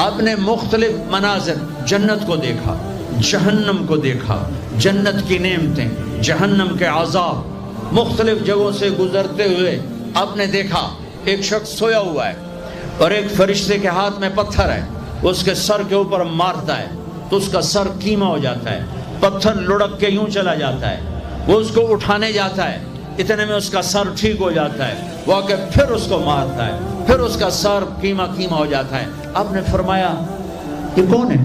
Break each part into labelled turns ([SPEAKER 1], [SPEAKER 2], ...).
[SPEAKER 1] آپ نے مختلف مناظر، جنت کو دیکھا، جہنم کو دیکھا، جنت کی نعمتیں، جہنم کے عذاب، مختلف جگہوں سے گزرتے ہوئے آپ نے دیکھا ایک شخص سویا ہوا ہے اور ایک فرشتے کے ہاتھ میں پتھر ہے، اس کے سر کے اوپر مارتا ہے تو اس کا سر کیما ہو جاتا ہے، پتھر لڑک کے یوں چلا جاتا ہے، وہ اس کو اٹھانے جاتا ہے، اتنے میں اس کا سر ٹھیک ہو جاتا ہے، وہ آ کے پھر اس کو مارتا ہے، پھر اس کا سر کیما ہو جاتا ہے۔ آپ نے فرمایا یہ کون ہے؟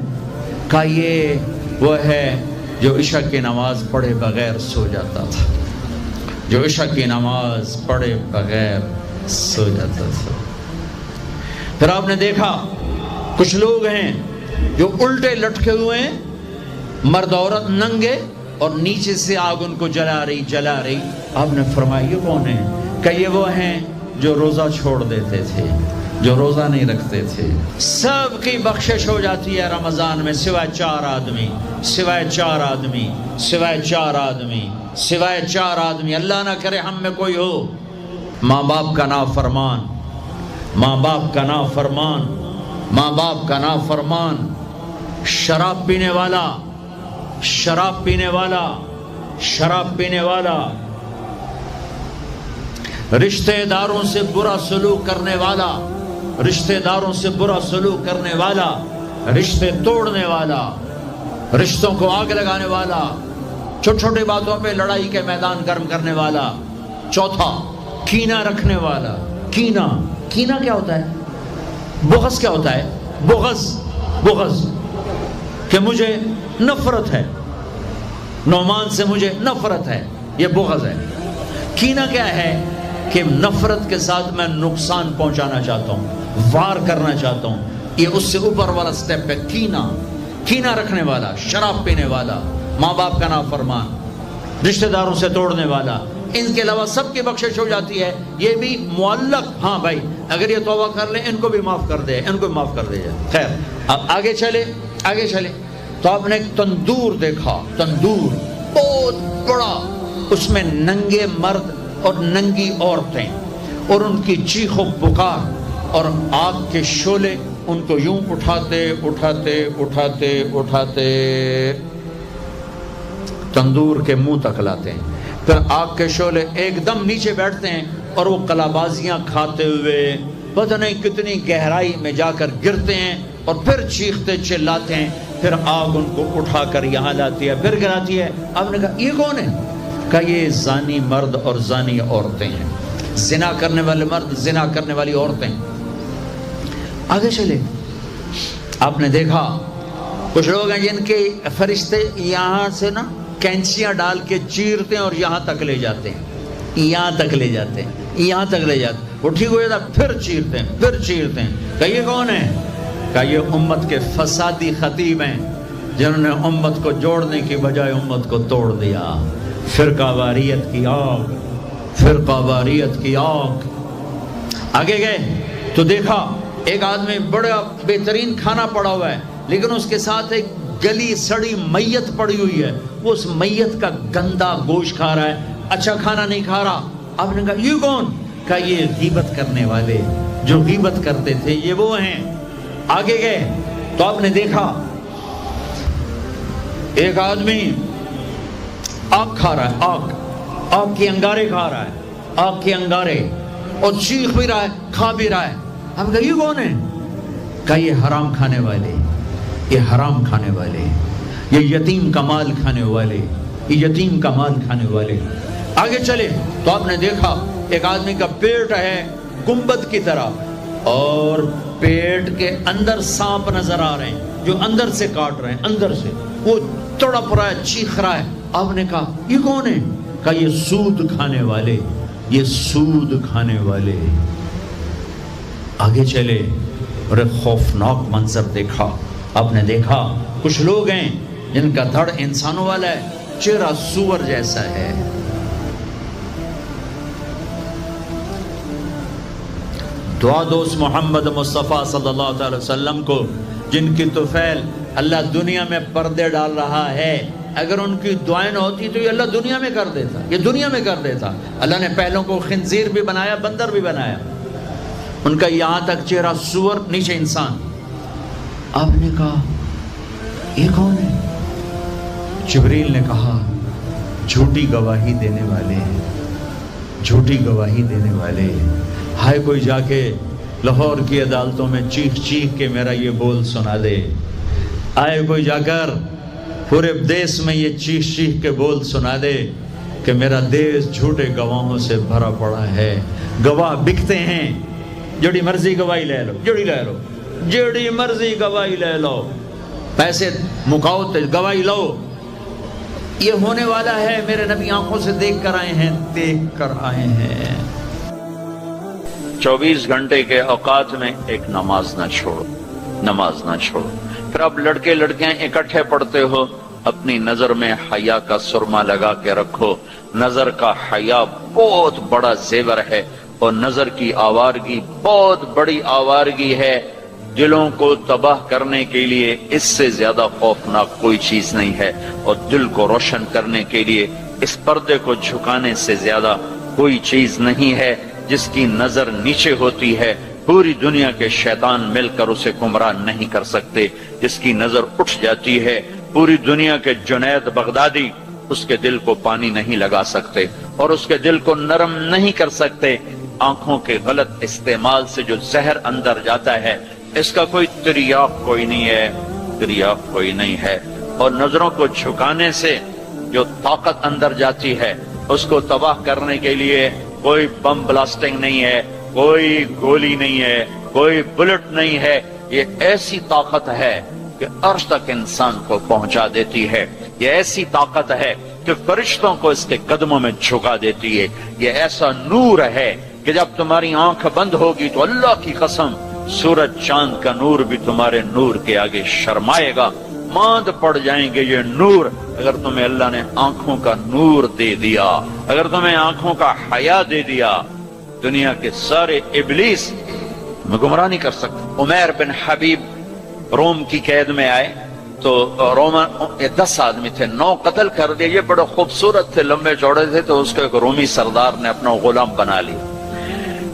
[SPEAKER 1] کہا یہ وہ ہے جو عشاء کی نماز پڑھے بغیر سو جاتا تھا، جو عشاء کی نماز پڑھے بغیر سو جاتا تھا۔ پھر آپ نے دیکھا کچھ لوگ ہیں جو الٹے لٹکے ہوئے ہیں، مرد عورت ننگے، اور نیچے سے آگ ان کو جلا رہی۔ آپ نے فرمایا یہ کون ہے؟ کہ یہ وہ ہیں جو روزہ چھوڑ دیتے تھے، جو روزہ نہیں رکھتے تھے۔ سب کی بخشش ہو جاتی ہے رمضان میں سوائے چار آدمی، سوائے چار آدمی، سوائے چار آدمی، سوائے چار آدمی۔ اللہ نہ کرے ہم میں کوئی ہو ماں باپ کا نافرمان، ماں باپ کا نافرمان، ماں باپ کا نافرمان، شراب پینے والا، شراب پینے والا، شراب پینے والا، رشتہ داروں سے برا سلوک کرنے والا، رشتہ داروں سے برا سلوک کرنے والا، رشتے توڑنے والا، رشتوں کو آگ لگانے والا، چھوٹی چھوٹی باتوں پہ لڑائی کے میدان گرم کرنے والا۔ چوتھا، کینہ رکھنے والا۔ کینہ، کینہ کیا ہوتا ہے؟ بغض کیا ہوتا ہے؟ بغض، بغض کہ مجھے نفرت ہے، نعمان سے مجھے نفرت ہے، یہ بغض ہے۔ کینہ کیا ہے؟ کہ نفرت کے ساتھ میں نقصان پہنچانا چاہتا ہوں، وار کرنا چاہتا ہوں، یہ اس سے اوپر والا سٹیپ ہے کینہ۔ کینہ رکھنے والا، شراب پینے والا، ماں باپ کا نافرمان، رشتہ داروں سے توڑنے والا، ان کے علاوہ سب کی بخشش ہو جاتی ہے۔ یہ بھی معلق، ہاں بھائی اگر یہ توبہ کر لیں ان کو بھی معاف کر دے، ان کو بھی معاف کر دے جائے۔ خیر اب آگے چلے، آگے چلے تو آپ نے ایک تندور دیکھا، تندور بہت بڑا، اس میں ننگے مرد اور ننگی عورتیں، اور ان کی چیخ و پکار، اور آگ کے شعلے ان کو یوں اٹھاتے اٹھاتے اٹھاتے اٹھاتے تندور کے منہ تک لاتے ہیں۔ پھر آگ کے شعلے ایک دم نیچے بیٹھتے ہیں اور وہ کلابازیاں کھاتے ہوئے پتہ نہیں کتنی گہرائی میں جا کر گرتے ہیں، اور پھر چیختے چلاتے ہیں، پھر آگ ان کو اٹھا کر یہاں لاتی ہے، پھر گراتی ہے۔ آپ نے کہا یہ کون ہے؟ کہ یہ زانی مرد اور زانی عورتیں ہیں، زنا کرنے والے مرد، زنا کرنے والی عورتیں۔ آگے چلے، آپ نے دیکھا کچھ لوگ ہیں جن کے فرشتے یہاں سے نا کینچیاں ڈال کے چیرتے ہیں اور یہاں تک لے جاتے ہیں، یہاں تک لے جاتے ہیں، یہاں تک لے جاتے ہیں، وہ ٹھیک ہو جاتا ہے پھر چیرتے ہیں، پھر چیرتے ہیں۔ کہ یہ کون ہے؟ کہ یہ امت کے فسادی خطیب ہیں جنہوں نے امت کو جوڑنے کی بجائے امت کو توڑ دیا۔ فرقہ واریت کی آگ، فرقہ واریت کی آگ۔ آگے گئے تو دیکھا ایک آدمی بڑا بہترین کھانا پڑا ہوا ہے، لیکن اس کے ساتھ ایک گلی سڑی میت پڑی ہوئی ہے، وہ اس میت کا گندا گوشت کھا رہا ہے، اچھا کھانا نہیں کھا رہا۔ آپ نے کہا یہ کون؟ کہا یہ غیبت کرنے والے، جو غیبت کرتے تھے یہ وہ ہیں۔ آگے گئے تو آپ نے دیکھا ایک آدمی آگ کھا رہا ہے، آگ، آگ کے انگارے کھا رہا ہے، آگ کے انگارے، اور چیخ بھی رہا ہے، کھا بھی رہا ہے۔ ہم کہا یہ کون ہے؟ کہا یہ حرام کھانے والے، یہ حرام کھانے والے، یہ یتیم کا مال کھانے والے، یہ یتیم کا مال کھانے والے۔ آگے چلے تو آپ نے دیکھا ایک آدمی کا پیٹ ہے گنبد کی طرح، اور پیٹ کے اندر سانپ نظر آ رہے ہیں جو اندر سے کاٹ رہے ہیں، اندر سے وہ تڑپ رہا ہے، چیخ رہا ہے۔ آپ نے کہا یہ کون ہے؟ کہا یہ سود کھانے والے، یہ سود کھانے والے۔ آگے چلے اور ایک خوفناک منظر دیکھا۔ آپ نے دیکھا کچھ لوگ ہیں جن کا دھڑ انسانوں والا ہے، چہرہ سور جیسا ہے۔ دعا دوست محمد مصطفیٰ صلی اللہ علیہ وسلم کو، جن کی طفیل اللہ دنیا میں پردے ڈال رہا ہے، اگر ان کی دعائیں نہ ہوتی تو یہ اللہ دنیا میں کر دیتا، یہ دنیا میں کر دیتا۔ اللہ نے پہلوں کو خنزیر بھی بنایا، بندر بھی بنایا، ان کا یہاں تک چہرہ سور، نیچے انسان۔ آپ نے کہا یہ کون ہے؟ جبریل نے کہا جھوٹی گواہی دینے والے ہیں، جھوٹی گواہی دینے والے ہیں۔ ہائے کوئی جا کے لاہور کی عدالتوں میں چیخ چیخ کے میرا یہ بول سنا دے، آئے کوئی جا کر پورے دیس میں یہ چیخ چیخ کے بول سنا دے کہ میرا دیس جھوٹے گواہوں سے بھرا پڑا ہے، گواہ بکتے ہیں، جڑی مرضی گواہی لے لو، جڑی مرضی گواہی لے لو، پیسے مکاؤ تو گواہی لو۔ یہ ہونے والا ہے، میرے نبی آنکھوں سے دیکھ کر آئے ہیں۔ 24 گھنٹے کے اوقات میں ایک نماز نہ چھوڑو۔ پھر اب لڑکے لڑکیاں اکٹھے پڑھتے ہو، اپنی نظر میں حیا کا سرما لگا کے رکھو۔ نظر کا حیا بہت بڑا زیور ہے، اور نظر کی آوارگی بہت بڑی آوارگی ہے۔ دلوں کو تباہ کرنے کے لیے اس سے زیادہ خوفناک کوئی چیز نہیں ہے، اور دل کو روشن کرنے کے لیے اس پردے کو جھکانے سے زیادہ کوئی چیز نہیں ہے۔ جس کی نظر نیچے ہوتی ہے پوری دنیا کے شیطان مل کر اسے گمراہ نہیں کر سکتے۔ جس کی نظر اٹھ جاتی ہے پوری دنیا کے جنید بغدادی اس کے دل کو پانی نہیں لگا سکتے، اور اس کے دل کو نرم نہیں کر سکتے۔ آنکھوں کے غلط استعمال سے جو زہر اندر جاتا ہے اس کا کوئی تریاق کوئی نہیں ہے، اور نظروں کو جھکانے سے جو طاقت اندر جاتی ہے اس کو تباہ کرنے کے لیے کوئی بم بلاسٹنگ نہیں ہے، کوئی گولی نہیں ہے، کوئی بلٹ نہیں ہے۔ یہ ایسی طاقت ہے کہ عرش تک انسان کو پہنچا دیتی ہے، یہ ایسی طاقت ہے کہ فرشتوں کو اس کے قدموں میں جھکا دیتی ہے، یہ ایسا نور ہے کہ جب تمہاری آنکھ بند ہوگی تو اللہ کی قسم سورج چاند کا نور بھی تمہارے نور کے آگے شرمائے گا، ماند پڑ جائیں گے یہ نور۔ اگر تمہیں اللہ نے آنکھوں کا نور دے دیا، اگر تمہیں آنکھوں کا حیا دے دیا، دنیا کے سارے ابلیس میں گمراہ نہیں کر سکتے۔ عمیر بن حبیب روم کی قید میں آئے تو رومن 10 آدمی تھے، 9 قتل کر دیے۔ یہ بڑے خوبصورت تھے، لمبے چوڑے تھے، تو اس کو ایک رومی سردار نے اپنا غلام بنا لیا۔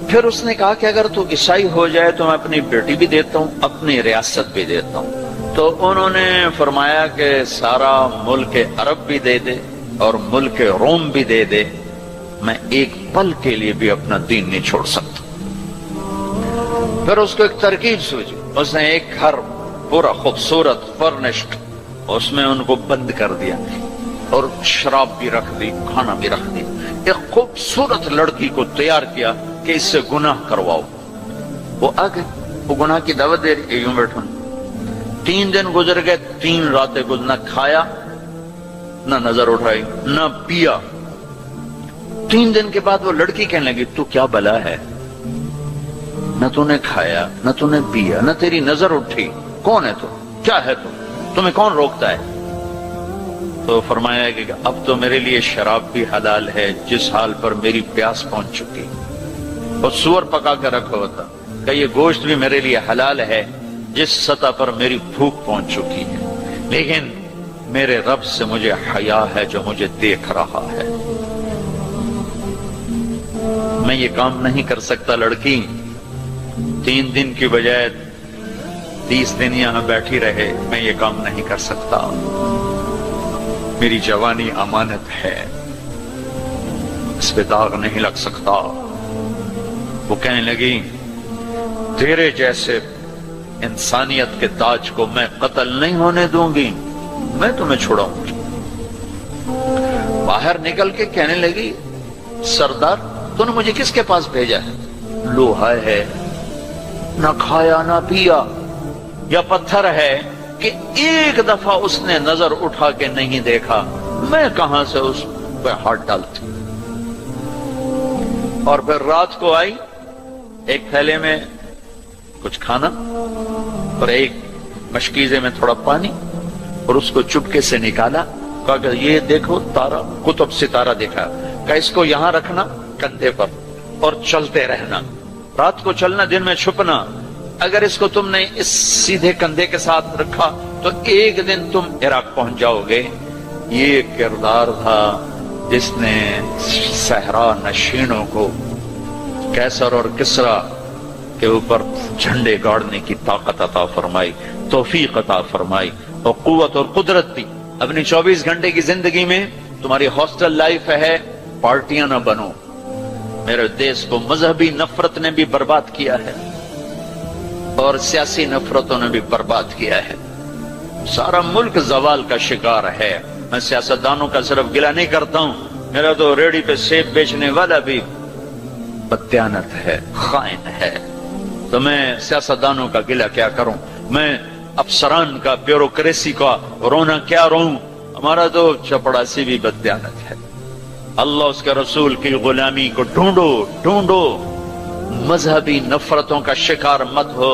[SPEAKER 1] پھر اس نے کہا کہ اگر تو عیسائی ہو جائے تو میں اپنی بیٹی بھی دیتا ہوں، اپنی ریاست بھی دیتا ہوں۔ تو انہوں نے فرمایا کہ سارا ملک عرب بھی دے دے اور ملک روم بھی دے دے، میں ایک پل کے لیے بھی اپنا دین نہیں چھوڑ سکتا۔ پھر اس کو ایک ترکیب سوچی، اس نے ایک گھر پورا خوبصورت فرنشڈ اس میں ان کو بند کر دیا، اور شراب بھی رکھ دی، کھانا بھی رکھ دیا۔ ایک خوبصورت لڑکی کو تیار کیا کہ اس سے گناہ کرواؤ۔ وہ آ گئے، وہ گناہ کی دعوت دے رہی، یوں بیٹھو۔ 3 دن گزر گئے، 3 راتیں گزر، نہ کھایا، نہ نظر اٹھائی، نہ پیا۔ 3 دن کے بعد وہ لڑکی کہنے لگی تو کیا بلا ہے، نہ تو نے کھایا نہ تو نے پیا نہ تیری نظر اٹھی، کون ہے تو، کیا ہے تو، تمہیں کون روکتا ہے؟ تو فرمایا کہ اب تو میرے لیے شراب بھی حلال ہے جس حال پر میری پیاس پہنچ چکی، اور سور پکا کر رکھا ہوتا کہ یہ گوشت بھی میرے لیے حلال ہے جس سطح پر میری بھوک پہنچ چکی ہے، لیکن میرے رب سے مجھے حیا ہے جو مجھے دیکھ رہا ہے، میں یہ کام نہیں کر سکتا۔ لڑکی 3 دن کی بجائے 30 دن یہاں بیٹھی رہے، میں یہ کام نہیں کر سکتا، میری جوانی امانت ہے، اس پہ داغ نہیں لگ سکتا۔ وہ کہنے لگی تیرے جیسے انسانیت کے تاج کو میں قتل نہیں ہونے دوں گی، میں تمہیں چھوڑاؤں گی۔ باہر نکل کے کہنے لگی سردار تو نے مجھے کس کے پاس بھیجا ہے؟ لوہا ہے، نہ کھایا نہ پیا، یا پتھر ہے کہ ایک دفعہ اس نے نظر اٹھا کے نہیں دیکھا، میں کہاں سے اس پہ ہاتھ ڈالتی؟ اور پھر رات کو آئی، ایک تھیلے میں کچھ کھانا اور ایک مشکیزے میں تھوڑا پانی، اور اس کو چپکے سے نکالا، کہا کہ یہ دیکھو تارا، قطب ستارہ دیکھا، کہ اس کو یہاں رکھنا کندھے پر اور چلتے رہنا، رات کو چلنا دن میں چھپنا، اگر اس کو تم نے اس سیدھے کندھے کے ساتھ رکھا تو ایک دن تم عراق پہنچ جاؤ گے۔ یہ کردار تھا جس نے صحرا نشینوں کو کیسر اور کسرا کے اوپر جھنڈے گاڑنے کی طاقت عطا فرمائی۔ توفیق عطا فرمائی اور قوت اور قدرت دی. اپنی 24 گھنٹے کی زندگی میں تمہاری ہاسٹل لائف ہے، پارٹیاں نہ بنو. میرے دیش کو مذہبی نفرت نے بھی برباد کیا ہے اور سیاسی نفرتوں نے بھی برباد کیا ہے. سارا ملک زوال کا شکار ہے. میں سیاستدانوں کا صرف گلہ نہیں کرتا ہوں، میرا تو ریڑھی پہ سیب بیچنے والا بھی بددیانت ہے، خائن ہے. تو میں سیاستدانوں کا گلہ کیا کروں، میں افسران کا، بیوروکریسی کا رونا کیا رہوں. ہمارا تو چپڑاسی بھی بددیانت ہے. اللہ اس کے رسول کی غلامی کو ڈھونڈو ڈھونڈو. مذہبی نفرتوں کا شکار مت ہو.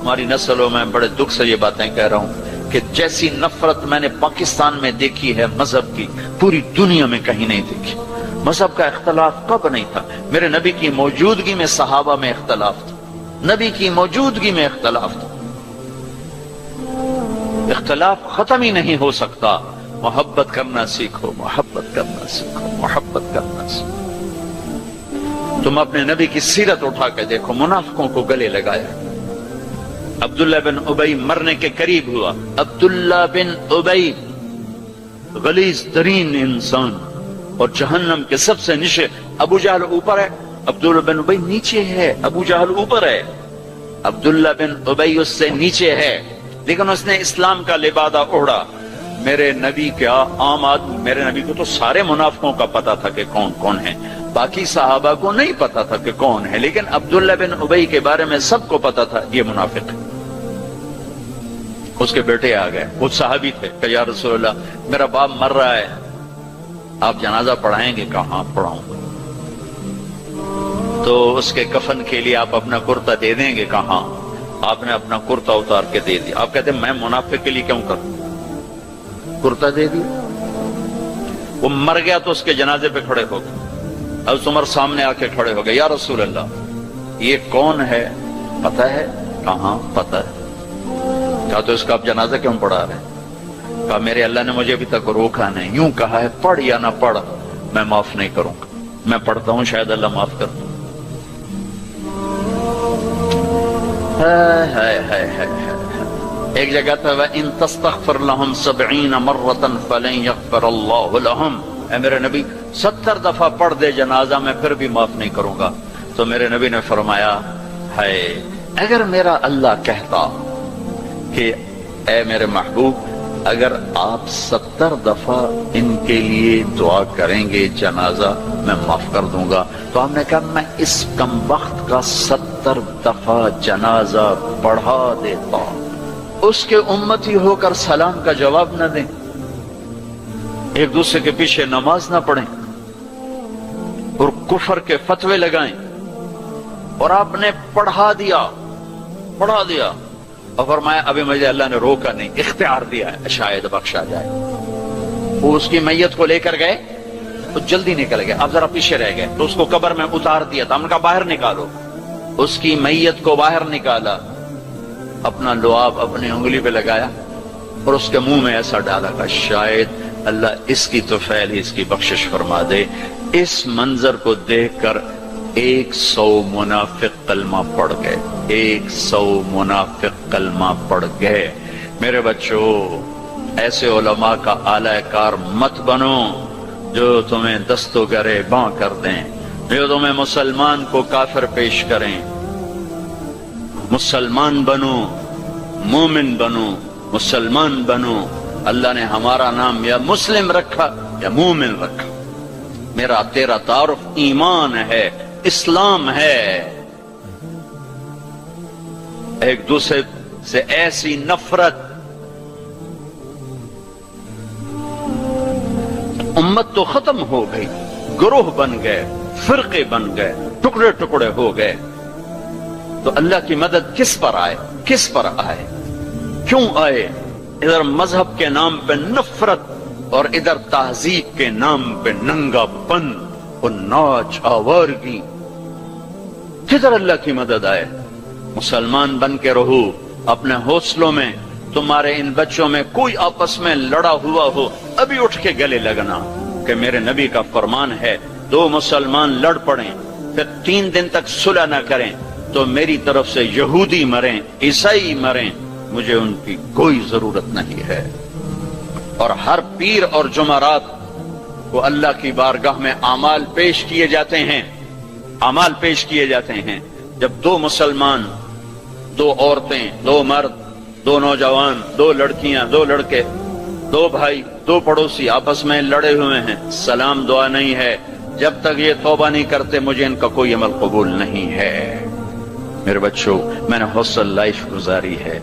[SPEAKER 1] ہماری نسلوں میں بڑے دکھ سے یہ باتیں کہہ رہا ہوں کہ جیسی نفرت میں نے پاکستان میں دیکھی ہے مذہب کی، پوری دنیا میں کہیں نہیں دیکھی. مذہب کا اختلاف کب نہیں تھا؟ میرے نبی کی موجودگی میں صحابہ میں اختلاف تھا، نبی کی موجودگی میں اختلاف تھا. اختلاف ختم ہی نہیں ہو سکتا. محبت کرنا سیکھو، محبت کرنا سیکھو، محبت کرنا سیکھو. تم اپنے نبی کی سیرت اٹھا کے دیکھو. منافقوں کو گلے لگایا. عبداللہ بن ابی مرنے کے قریب ہوا. عبداللہ بن ابی غلیظ ترین انسان اور جہنم کے سب سے نیچے. ابو جہل اوپر ہے، عبداللہ بن ابی نیچے ہے. ابو جہل اوپر ہے، عبداللہ بن ابی اس سے نیچے ہے، لیکن اس نے اسلام کا لبادہ اوڑھا. میرے نبی کیا عام آدمی، میرے نبی کو تو سارے منافقوں کا پتا تھا کہ کون کون ہیں، باقی صحابہ کو نہیں پتا تھا کہ کون ہے، لیکن عبداللہ بن ابی کے بارے میں سب کو پتا تھا یہ منافق ہے. اس کے بیٹے آ گئے، وہ صحابی تھے، کہ یا رسول اللہ میرا باپ مر رہا ہے، آپ جنازہ پڑھائیں گے؟ کہاں پڑھاؤں گا. تو اس کے کفن کے لیے آپ اپنا کرتا دے دیں گے؟ کہاں. آپ نے اپنا کرتا اتار کے دے دیا. آپ کہتے ہیں میں منافق کے لیے کیوں کروں، کرتا دے دیا. وہ مر گیا تو اس کے جنازے پہ کھڑے ہو گئے. حضرت عمر سامنے آ کے کھڑے ہو گئے. یا رسول اللہ یہ کون ہے پتہ ہے؟ کہاں پتہ ہے. کہا تو اس کا آپ جنازہ کیوں پڑھا رہے ہیں؟ کہا میرے اللہ نے مجھے ابھی تک روکا نہیں، یوں کہا ہے پڑھ یا نہ پڑھ میں معاف نہیں کروں گا. میں پڑھتا ہوں شاید اللہ معاف کر دوں. ایک جگہ تھا وَإِن تَسْتَغْفِرْ لَهُمْ 70 مَرَّةً فَلَن يَغْفِرَ اللَّهُ لَهُمْ. اے میرے نبی 70 دفعہ پڑھ دے جنازہ میں پھر بھی معاف نہیں کروں گا. تو میرے نبی نے فرمایا ہے اگر میرا اللہ کہتا کہ اے میرے محبوب اگر آپ 70 دفعہ ان کے لیے دعا کریں گے جنازہ میں معاف کر دوں گا. تو ہم نے کہا میں اس کم وقت کا 70 دفعہ جنازہ پڑھا دیتا، اس کے امتی ہو کر سلام کا جواب نہ دیں، ایک دوسرے کے پیچھے نماز نہ پڑھیں اور کفر کے فتوے لگائیں. اور آپ نے پڑھا دیا اور فرمایا ابھی مجھے اللہ نے روکا نہیں، اختیار دیا ہے شاید بخشا جائے. وہ اس کی میت کو لے کر گئے تو جلدی نکل گئے، آپ ذرا پیچھے رہ گئے. تو اس کو قبر میں اتار دیا تھا، ہم نے کہا باہر نکالو. اس کی میت کو باہر نکالا، اپنا لعاب اپنی انگلی پہ لگایا اور اس کے منہ میں ایسا ڈالا کہ شاید اللہ اس کی تو فعل اس کی بخشش فرما دے. اس منظر کو دیکھ کر 100 منافق کلمہ پڑھ گئے. 100 منافق کلمہ پڑھ گئے. میرے بچوں ایسے علماء کا اعلی کار مت بنو جو تمہیں دست و گریباں کر دیں، جو تمہیں مسلمان کو کافر پیش کریں. مسلمان بنو، مومن بنو، مسلمان بنو. اللہ نے ہمارا نام یا مسلم رکھا یا مومن رکھا. میرا تیرا تعارف ایمان ہے، اسلام ہے. ایک دوسرے سے ایسی نفرت، امت تو ختم ہو گئی، گروہ بن گئے، فرقے بن گئے، ٹکڑے ٹکڑے ہو گئے. تو اللہ کی مدد کس پر آئے؟ کس پر آئے؟ کیوں آئے؟ ادھر مذہب کے نام پہ نفرت اور ادھر تہذیب کے نام پہ ننگا پن اور ناچ آوارگی. کدھر اللہ کی مدد آئے؟ مسلمان بن کے رہو. اپنے حوصلوں میں تمہارے ان بچوں میں کوئی آپس میں لڑا ہوا ہو، ابھی اٹھ کے گلے لگنا کہ میرے نبی کا فرمان ہے 2 مسلمان لڑ پڑیں پھر 3 دن تک صلح نہ کریں تو میری طرف سے یہودی مریں، عیسائی مریں، مجھے ان کی کوئی ضرورت نہیں ہے۔ اور ہر پیر اور جمعرات کو اللہ کی بارگاہ میں اعمال پیش کیے جاتے ہیں، اعمال پیش کیے جاتے ہیں۔ جب دو مسلمان، دو عورتیں، دو مرد، دو نوجوان، دو لڑکیاں، دو لڑکے، دو بھائی، دو پڑوسی آپس میں لڑے ہوئے ہیں، سلام دعا نہیں ہے، جب تک یہ توبہ نہیں کرتے مجھے ان کا کوئی عمل قبول نہیں ہے۔ میرے بچوں، میں نے حوصل لائف گزاری ہے،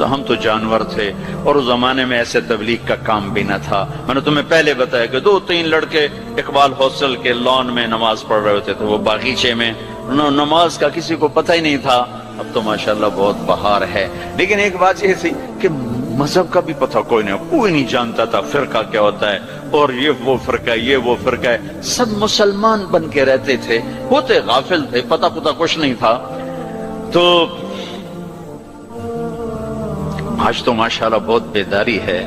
[SPEAKER 1] ہم تو جانور تھے، اور اس زمانے میں ایسے تبلیغ کا کام بھی نہ تھا۔ میں نے تمہیں پہلے بتایا کہ 2-3 لڑکے اقبال حوصل کے لان میں نماز پڑھ رہے ہوتے تھے، وہ باغیچے میں، نماز کا کسی کو پتہ ہی نہیں تھا۔ اب تو ماشاءاللہ بہت بہار ہے، لیکن ایک بات یہ تھی کہ مذہب کا بھی پتہ کوئی نہیں جانتا تھا، فرقہ کیا ہوتا ہے، اور یہ وہ فرقہ ہے، یہ وہ فرقہ ہے، سب مسلمان بن کے رہتے تھے، ہوتے غافل تھے، پتہ کچھ نہیں تھا۔ تو آج تو ماشاءاللہ بہت بیداری ہے۔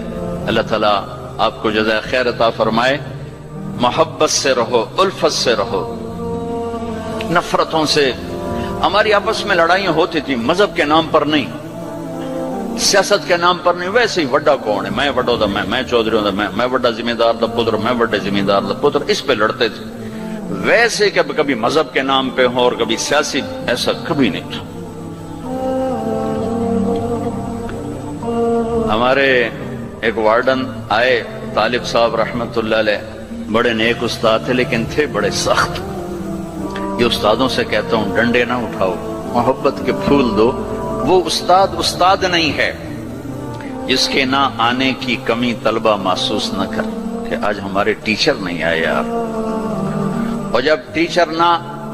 [SPEAKER 1] اللہ تعالیٰ آپ کو جزائے خیر عطا فرمائے۔ محبت سے رہو، الفت سے رہو، نفرتوں سے۔ ہماری آپس میں لڑائیاں ہوتی تھی، مذہب کے نام پر نہیں، سیاست کے نام پر نہیں، ویسے ہی وڈا کون ہے، میں وڈو دا میں چودھری ہوں، میں وڈا ذمہ دار دا پتر، میں وڈے ذمہ دار دا پتر، اس پہ لڑتے تھے۔ ویسے کہ کبھی مذہب کے نام پہ ہو اور کبھی سیاسی، ایسا کبھی نہیں تھا۔ ہمارے ایک وارڈن آئے، طالب صاحب رحمت اللہ علیہ، بڑے نیک استاد تھے لیکن تھے بڑے سخت۔ یہ استادوں سے کہتا ہوں ڈنڈے نہ اٹھاؤ، محبت کے پھول دو۔ وہ استاد نہیں ہے جس کے نہ آنے کی کمی طلبہ محسوس نہ کر کہ آج ہمارے ٹیچر نہیں آئے یار، اور جب ٹیچر نہ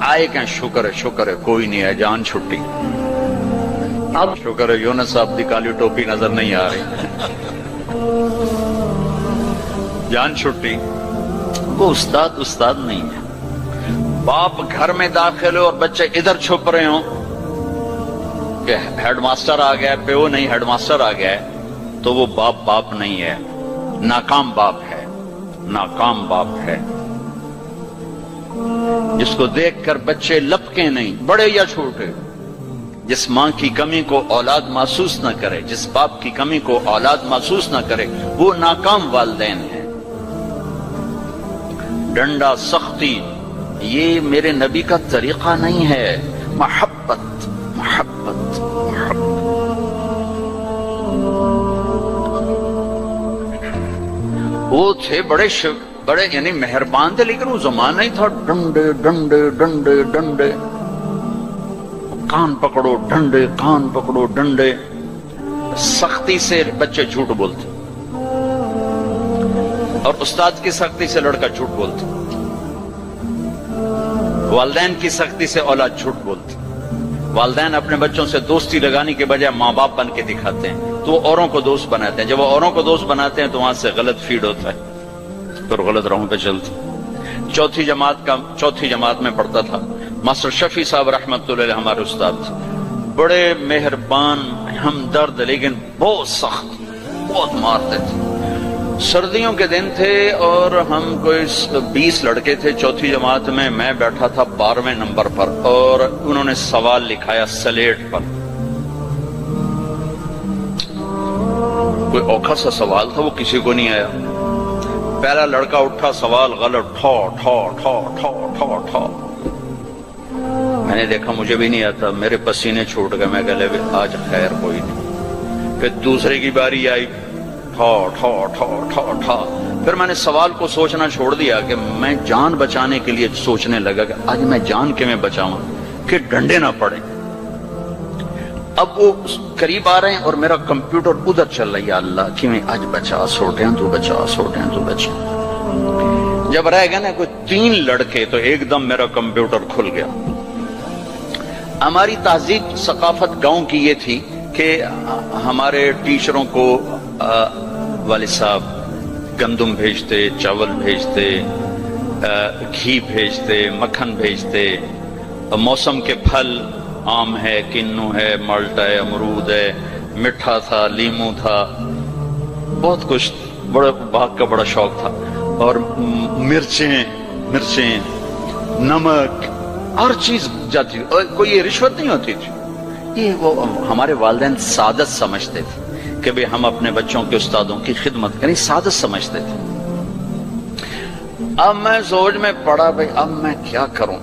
[SPEAKER 1] آئے کہ شکر ہے کوئی نہیں ہے، جان چھٹی۔ اب شکر ہے یونس صاحب دی کالی ٹوپی نظر نہیں آ رہی، جان چھٹی۔ وہ استاد نہیں ہے۔ باپ گھر میں داخل ہو اور بچے ادھر چھپ رہے ہوں کہ ہیڈ ماسٹر آ گیا ہے، پیو نہیں ہیڈ ماسٹر آ گیا ہے، تو وہ باپ نہیں ہے، ناکام باپ ہے، ناکام باپ ہے۔ جس کو دیکھ کر بچے لپکیں نہیں، بڑے یا چھوٹے، جس ماں کی کمی کو اولاد محسوس نہ کرے، جس باپ کی کمی کو اولاد محسوس نہ کرے، وہ ناکام والدین ہیں۔ ڈنڈا، سختی، یہ میرے نبی کا طریقہ نہیں ہے۔ محبت، محبت، محبت۔ وہ تھے بڑے یعنی مہربان تھے، لیکن وہ زمانہ ہی تھا ڈنڈے ڈنڈے ڈنڈے ڈنڈے، کان پکڑو ڈنڈے، کان پکڑو ڈنڈے۔ سختی سے بچے جھوٹ بولتے، اور استاد کی سختی سے لڑکا جھوٹ بولتا، والدین کی سختی سے اولاد جھوٹ بولتی۔ والدین اپنے بچوں سے دوستی لگانے کے بجائے ماں باپ بن کے دکھاتے ہیں، تو وہ اوروں کو دوست بناتے ہیں۔ جب وہ اوروں کو دوست بناتے ہیں تو وہاں سے غلط فیڈ ہوتا ہے، پھر غلط راہوں پہ چلتے۔ چوتھی جماعت میں پڑھتا تھا، ماسٹر شفیع صاحب رحمت اللہ علیہ ہمارے استاد تھے، بڑے مہربان، ہمدرد، لیکن بہت سخت، بہت مارتے تھے۔ سردیوں کے دن تھے اور ہم کوئی 20 لڑکے تھے چوتھی جماعت میں، میں بیٹھا تھا 12ویں نمبر پر، اور انہوں نے سوال لکھایا سلیٹ پر۔ کوئی اوکھا سا سوال تھا، وہ کسی کو نہیں آیا۔ پہلا لڑکا اٹھا، سوال غلط، ٹھو ٹھو ٹھو ٹھو ٹھو ٹھو۔ میں نے دیکھا مجھے بھی نہیں آتا، میرے پسینے چھوٹ گئے، میں کہہ لے آج خیر کوئی نہیں۔ پھر دوسرے کی باری آئی، ٹھو ٹھو ٹھو ٹھو ٹھو۔ پھر میں نے سوال کو سوچنا چھوڑ دیا کہ میں جان بچانے کے لیے سوچنے لگا کہ آج میں جان کے میں بچاؤں کہ ڈنڈے نہ پڑے۔ اب وہ قریب آ رہے ہیں اور میرا کمپیوٹر ادھر چل رہی ہے، اللہ کہ میں آج بچا سوٹے ہیں تو بچا، سوٹے ہیں تو بچا۔ جب رہ گئے نا کوئی 3 لڑکے تو ایک دم میرا کمپیوٹر کھل گیا۔ ہماری تہذیب ثقافت گاؤں کی یہ تھی کہ ہمارے ٹیچروں کو والد صاحب گندم بھیجتے، چاول بھیجتے، گھی بھیجتے، مکھن بھیجتے، موسم کے پھل، آم ہے، کنو ہے، مالٹا ہے، امرود ہے، مٹھا تھا، لیمو تھا، بہت کچھ، بڑا باغ کا بڑا شوق تھا، اور مرچیں، نمک، ہر چیز جاتی، کوئی رشوت نہیں ہوتی تھی۔ یہ وہ ہمارے والدین سعادت سمجھتے تھے۔ کہ بھی ہم اپنے بچوں کے استادوں کی خدمت کریں، سعادت سمجھتے تھے۔ اب میں سوچ میں پڑا بھائی اب میں کیا کروں،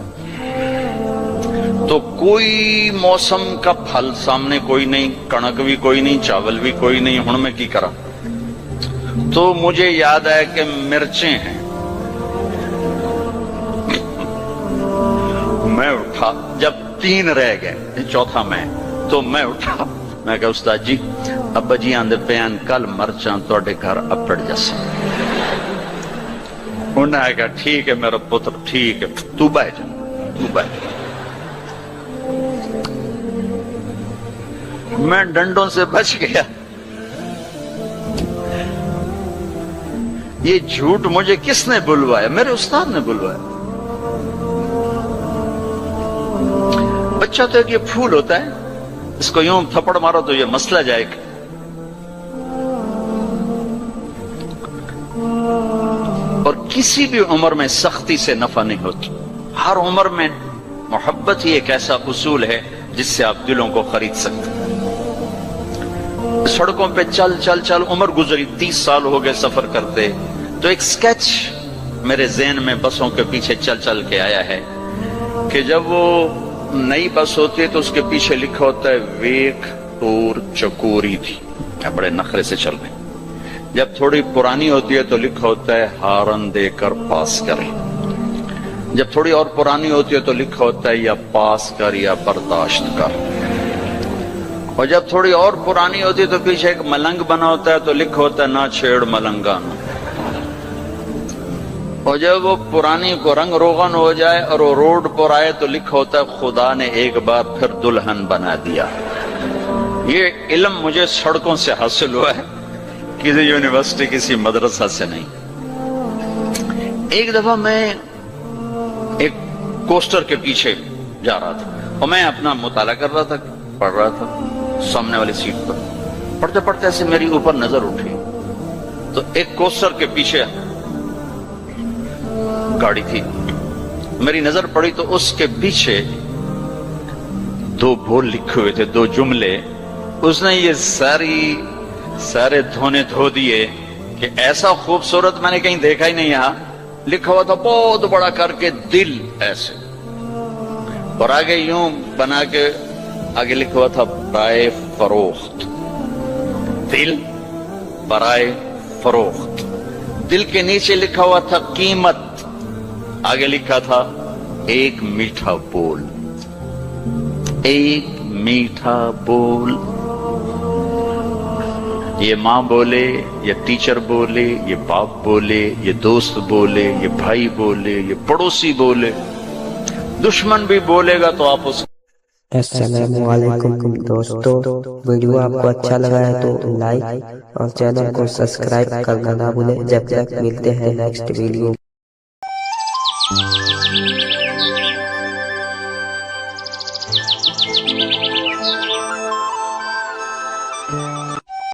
[SPEAKER 1] تو کوئی موسم کا پھل سامنے کوئی نہیں، کنک بھی کوئی نہیں، چاول بھی کوئی نہیں، ہن میں کی کرا؟ تو مجھے یاد ہے کہ مرچیں ہیں۔ میں اٹھا، جب 3 رہ گئے، چوتھا میں، تو میں اٹھا، میں کہا استاد جی ابا جی آندے پیان کل مرچاں توڑے گھر اپڑ جاسا۔ انہوں نے کہا ٹھیک ہے میرا پتر، ٹھیک ہے، تو بہ جا، تو بہ جا۔ میں ڈنڈوں سے بچ گیا۔ یہ جھوٹ مجھے کس نے بلوایا؟ میرے استاد نے بلوایا۔ بچہ تو ایک یہ پھول ہوتا ہے، اس کو یوں تھپڑ مارو تو یہ مسئلہ جائے گا۔ اور کسی بھی عمر میں سختی سے نفع نہیں ہوتی، ہر عمر میں محبت ہی ایک ایسا اصول ہے جس سے آپ دلوں کو خرید سکتے ہیں۔ سڑکوں پہ چل چل چل عمر گزری، 30 سال ہو گئے سفر کرتے، تو ایک سکیچ میرے ذہن میں بسوں کے پیچھے چل چل کے آیا ہے کہ جب وہ نئی بس ہوتی ہے تو اس کے پیچھے لکھا ہوتا ہے ویک ٹور چکوری تھی، بڑے نخرے سے چل رہے ہیں۔ جب تھوڑی پرانی ہوتی ہے تو لکھا ہوتا ہے ہارن دے کر پاس کریں۔ جب تھوڑی اور پرانی ہوتی ہے تو لکھا ہوتا ہے یا پاس کر یا برداشت کر۔ اور جب تھوڑی اور پرانی ہوتی ہے تو پیچھے ایک ملنگ بنا ہوتا ہے تو لکھا ہوتا ہے نہ چھیڑ ملنگانو۔ اور جب وہ پرانی کو رنگ روغن ہو جائے اور وہ روڈ پر آئے تو لکھا ہوتا ہے خدا نے ایک بار پھر دلہن بنا دیا۔ یہ علم مجھے سڑکوں سے حاصل ہوا ہے، کسی یونیورسٹی کسی مدرسہ سے نہیں۔ ایک دفعہ میں ایک کوسٹر کے پیچھے جا رہا تھا اور میں اپنا مطالعہ کر رہا تھا، پڑھ رہا تھا سامنے والی سیٹ پر۔ پڑھتے پڑھتے ایسے میری اوپر نظر اٹھی تو ایک کوسٹر کے پیچھے گاڑی تھی، میری نظر پڑی تو اس کے پیچھے 2 بول لکھے ہوئے تھے، 2 جملے۔ اس نے یہ سارے دھونے دھو دیے کہ ایسا خوبصورت میں نے کہیں دیکھا ہی نہیں۔ یہاں لکھا ہوا تھا بہت بڑا کر کے دل ایسے، اور آگے یوں بنا کے آگے لکھا ہوا تھا برائے فروخت، دل برائے فروخت۔ دل کے نیچے لکھا ہوا تھا قیمت، آگے لکھا تھا ایک میٹھا بول، ایک میٹھا بول۔ یہ ماں بولے، یہ ٹیچر بولے، یہ باپ بولے، یہ دوست بولے، یہ بھائی بولے، یہ پڑوسی بولے، دشمن بھی بولے گا تو آپ اس۔
[SPEAKER 2] السلام علیکم دوستو، ویڈیو آپ کو اچھا لگا ہے تو لائک اور چینل کو سبسکرائب کرنا نہ بھولیں۔ جب تک ملتے ہیں نیکسٹ ویڈیو۔